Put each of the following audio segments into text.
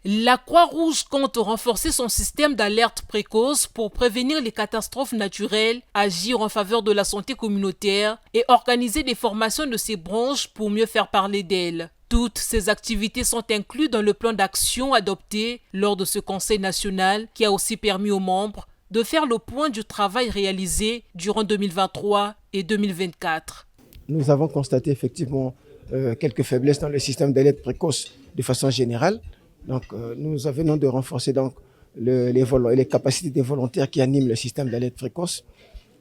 La Croix-Rouge compte renforcer son système d'alerte précoce pour prévenir les catastrophes naturelles, agir en faveur de la santé communautaire et organiser des formations de ses branches pour mieux faire parler d'elle. Toutes ces activités sont incluses dans le plan d'action adopté lors de ce Conseil national qui a aussi permis aux membres de faire le point du travail réalisé durant 2023 et 2024. Nous avons constaté effectivement quelques faiblesses dans le système d'alerte précoce de façon générale. Donc, nous venons de renforcer donc, les capacités des volontaires qui animent le système d'alerte précoce.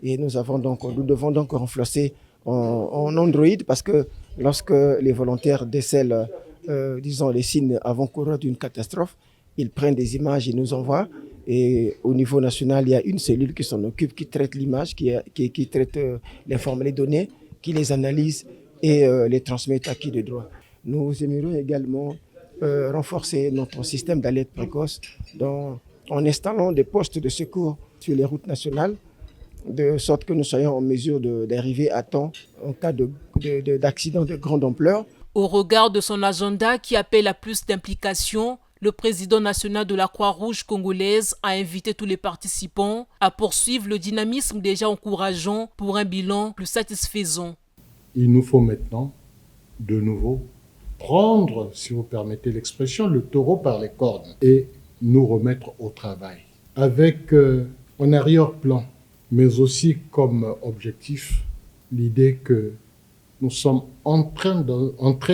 Et nous devons donc renforcer en Android parce que lorsque les volontaires décèlent, les signes avant-coureurs d'une catastrophe, ils prennent des images et nous envoient. Et au niveau national, il y a une cellule qui s'en occupe, qui traite l'image, qui traite les données, qui les analyse et les transmet à qui de droit. Nous aimerions également renforcer notre système d'alerte précoce en installant des postes de secours sur les routes nationales, de sorte que nous soyons en mesure d'arriver à temps en cas d'accident de grande ampleur. Au regard de son agenda qui appelle à plus d'implication, le président national de la Croix-Rouge congolaise a invité tous les participants à poursuivre le dynamisme déjà encourageant pour un bilan plus satisfaisant. Il nous faut maintenant, de nouveau, prendre, si vous permettez l'expression, le taureau par les cornes et nous remettre au travail. Avec en arrière-plan, mais aussi comme objectif, l'idée que nous sommes entrés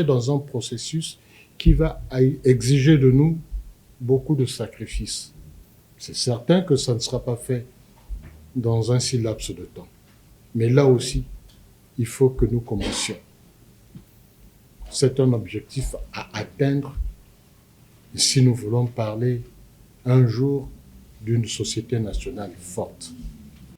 dans un processus qui va exiger de nous beaucoup de sacrifices. C'est certain que ça ne sera pas fait dans un si laps de temps. Mais là aussi, il faut que nous commencions. C'est un objectif à atteindre si nous voulons parler un jour d'une société nationale forte.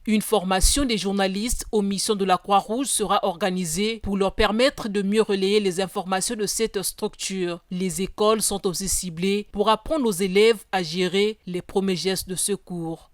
Une formation des journalistes aux missions de la Croix-Rouge sera organisée pour leur permettre de mieux relayer les informations de cette structure. Les écoles sont aussi ciblées pour apprendre aux élèves à gérer les premiers gestes de secours.